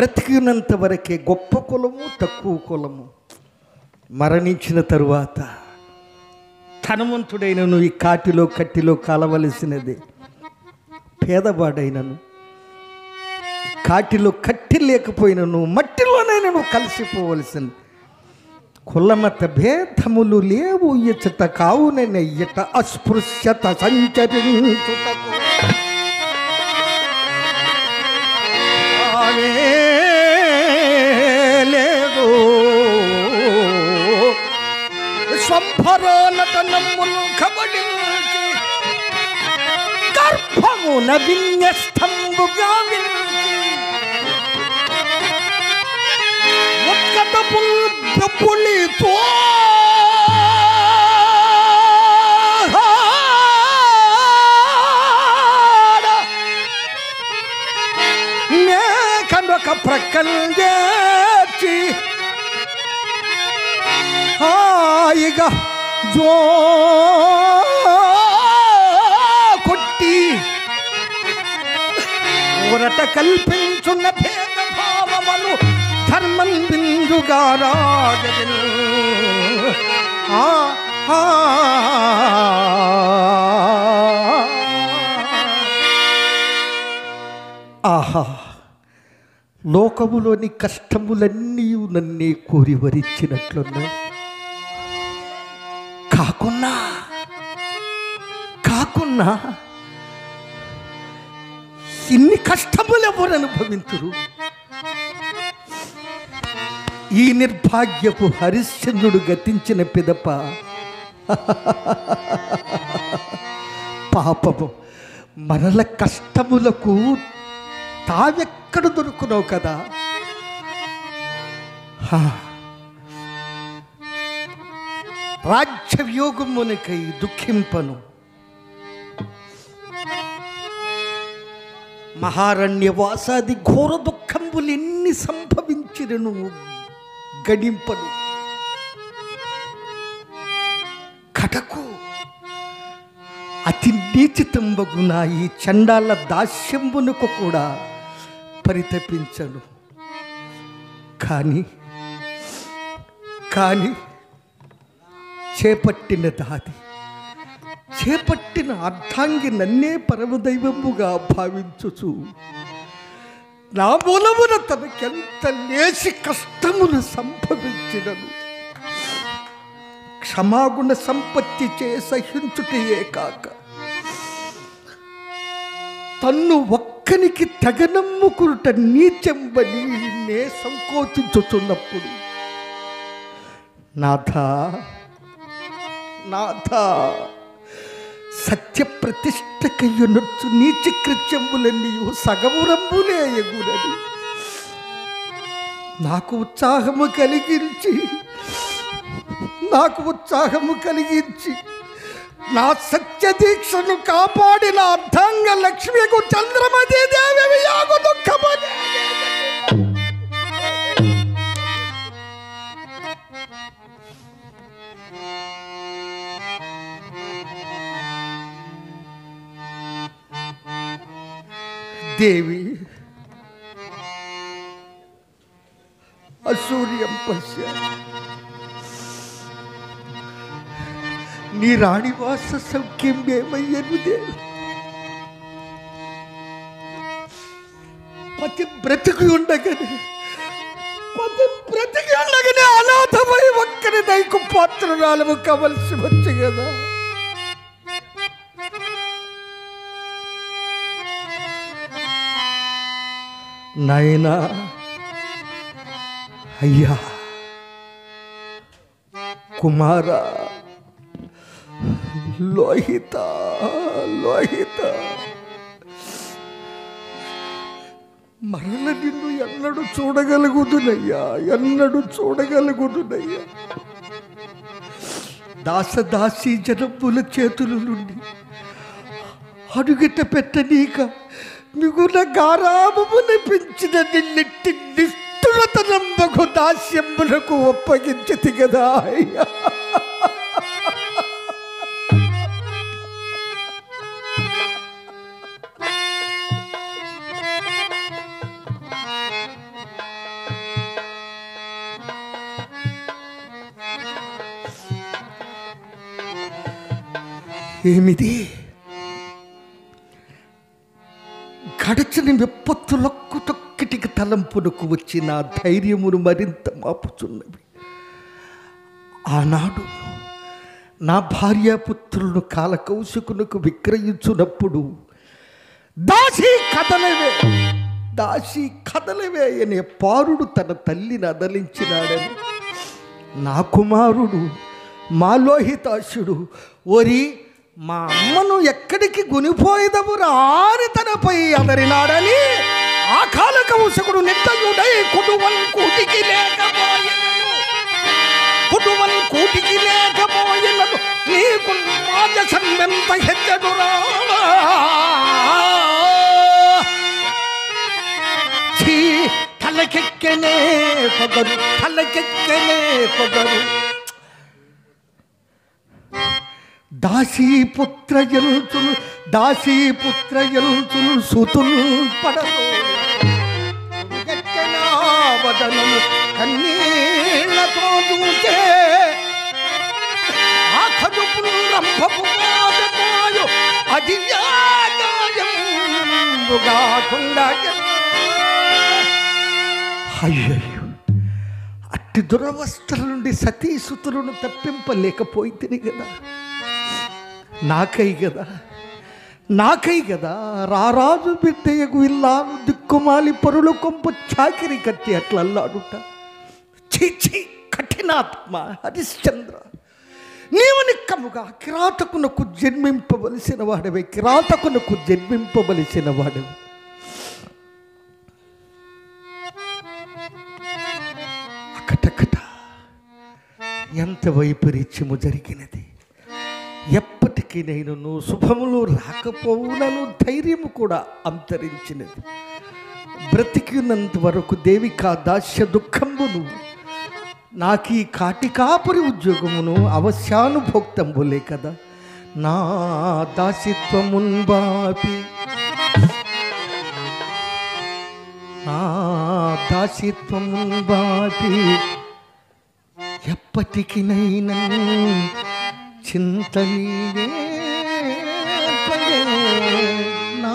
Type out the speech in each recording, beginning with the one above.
బ్రతికినంత వరకే గొప్ప కులము తక్కువ కులము, మరణించిన తరువాత ధనవంతుడైనను ఈ కాటిలో కట్టిలో కాలవలసినదే, పేదవాడైనను కాటిలో కట్టి లేకపోయినను మట్టిలోనైనా కలిసిపోవలసింది. కులమత భేదములు లేవు ఇచ్చట, కావునెయ్యట అస్పృశ్యత సంచరించుటకు లేదు. స్వంభరోనటనమును కబడించి గర్భమున విన్యస్తంబుగా వించి ఉత్కటపు పులితో మేకనొక ప్రక్కల్ చేర్చి హాయిగా జో కొట్టి ఊరట కల్పించున్న భేదభావమును ధర్మం బిందుగా రాజను. ఆహా, లోకములోని కష్టములన్నీ నన్నే కోరి వరించినట్లున్నాయి. కాకున్నా ఇన్ని కష్టములు ఎవరు అనుభవింతురు? ఈ నిర్భాగ్యపు హరిశ్చంద్రుడు గతించిన పిదప పాపము మనల కష్టములకు తావెక్కడ దొరుకునవు కదా. రాజ్య వియోగమునకై దుఃఖింపను, మహారణ్యవాసాది ఘోర దుఃఖంబులు ఎన్ని సంభవించినను గడింపను. కటకు అతి నీచితంబగున ఈ చండాల దాస్యంబునకు కూడా పరితపించను. కానీ చేపట్టిన దాది, చేపట్టిన అర్ధాంగి నన్నే పరమదైవముగా భావించుచు నా మూలమున తనకెంత లేచి కష్టములు సంభవించినను క్షమాగుణ సంపత్తి చే సహించుటయే కాక తన్ను ఒక్కనికి తెగనమ్ముకునుట నీచెంబని నే సంకోచించుచున్నప్పుడు నాథా సత్య ప్రతిష్టకయ్యునొచ్చు నీచ కృత్యములన్నీ సగమురంబులే ఎగురని నాకు ఉత్సాహము కలిగించి నా సత్య దీక్షను కాపాడిన అర్ధాంగ లక్ష్మికు చంద్రమతి దేవి యాగు దుఃఖమనే. దేవి అసూర్యం పశ్య నీ రాణివాస సౌఖ్యం ఏమయ్యను దేవి. పతి బ్రతికి ఉండగానే అనాథమై ఒక్కరి దైకు పాత్రురాలము కావలసి వచ్చి కదా. నాయనా, అయ్యా, కుమార, లోహిత మరల నిన్ను ఎన్నడూ చూడగలుగుతున్నయ్యా. దాసదాసీ జనముల చేతుల నుండి అడుగిట పెట్టనీక మిగుల గారాబమున పెంచిన నిన్నెట్టి నిష్ఠురతనంబకు దాస్యములకు ఒప్పగించితి కదా అయ్యా. ఏమిది? గడచని విపత్తులకు తొక్కిటికి తలంపునకు వచ్చి నా ధైర్యమును మరింత మాపుచున్నవి. ఆనాడు నా భార్యాపుత్రులను కాలకౌశకునకు విక్రయించున్నప్పుడు దాసి కదలవే అనే పారుడు తన తల్లిని అదలించినాడని నా కుమారుడు మా లోహితాశుడు ఓరి మా అమ్మను ఎక్కడికి గునిపోయేదవు రాని తనపై అదరినాడని ఆ కాలకౌశకుడు నిట్టయుడై కుటువన్ కూటికి లేకపోయినను నీకు రాజసంబెంత హెచ్చడురా తలకెక్కనే పొగరు దాసీపుత్ర ఎలుచును సుతుల్ పడరు వదనము కన్నీళ్లతో చూచే ఆ కడుపులు రంభపు మాయో అది అయ్యయ్యో, అట్టి దురవస్థల నుండి సతీసుతులను తప్పింపలేకపోయింది కదా. నాకై కదా రారాజు బిడ్డయకు ఇల్లాను దిక్కుమాలి పరుల కొంపు చాకిరి కత్తి అట్లా అల్లాడుట. చీచి కఠినాత్మ హరిశ్చంద్ర, నీవు నిక్కముగా కిరాతకునకు జన్మింపవలసిన వాడవే. అకటకట ఎంత వైపరీత్యము జరిగినది. ఎప్పటికీ నేను శుభములు రాకపోవునను ధైర్యము కూడా అంతరించినది. బ్రతికినంత వరకు దేవికా దాస్య దుఃఖంబును నాకీ కాటికాపురి ఉద్యోగమును అవశ్యానుభోక్తంబులే కదా. నా దాసిత్వమున్బాపి ఎప్పటికినైనా చింతనీయే నా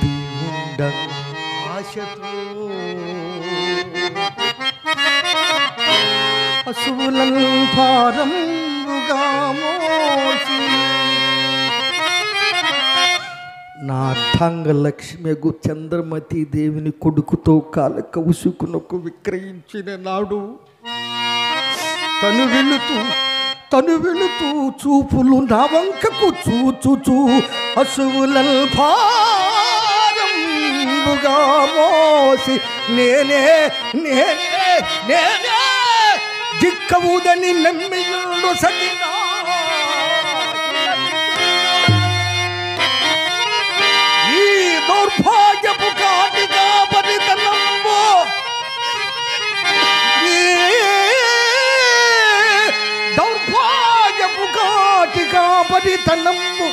దేవుండ ఆశతో పశువులను భారముగా మోసి నా అర్థాంగలక్ష్మిగు చంద్రమతి దేవిని కొడుకుతో కాలకౌశకునకు విక్రయించిన నాడు తను వెళుతూ చూపులు నా వంకకు చూచుచూ అసువులల్ భారముగా మోసి నేనే దిక్కవుదని నమ్మియుడు సగినా ఈ దౌర్భాగ్యపు కాటిగా పరితనంబో పరితనంబు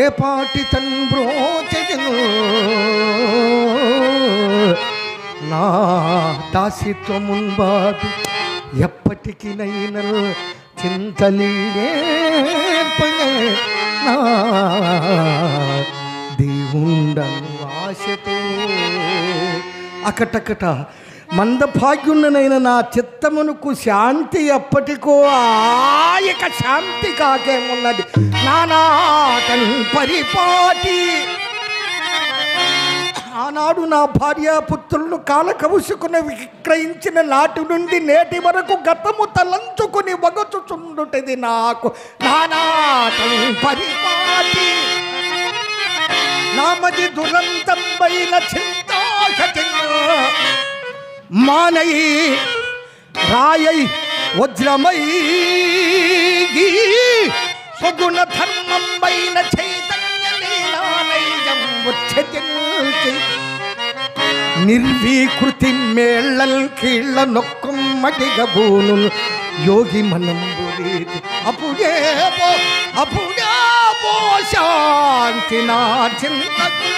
ఏ పాటి తన్ బ్రోచెను నా దాసిత్వమున్బాబి ఎప్పటికినైనా చింతలీనేర్పనే నా దేవుండను ఆశతో. అకటకట మందభాగ్యున్ననైన నా చిత్తమునకు శాంతి ఎప్పటికో ఆయక శాంతి కాకేమున్నది. నానాటన్ పరిపాటి ఆనాడు నా భార్యాపుత్రులను కాలకౌశకుని విక్రయించిన నాటి నుండి నేటి వరకు గతము తలంచుకుని వగచుచుండుటది నాకు నానాటన్ పరిపాటి. నామది దురంతం పైన మానై రాయై వజ్రమై సుగుణ ధర్మం పైన చైతన్య లీలానైజం వచ్చి నిర్వీకృతి మేళల్ కీళ్ళ నొక్కమ్మటిగా బోను యోగి మనంబు అప్పుడే శాంతి నా చింతకు.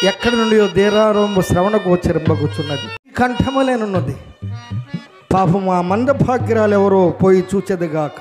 ఎక్కడి నుండి దేరారంభ శ్రవణ గోచరింపకూర్చున్నది, కంఠములేనున్నది. పాపం ఆ మందభాగ్యాలు ఎవరో పోయి చూచెదగాక.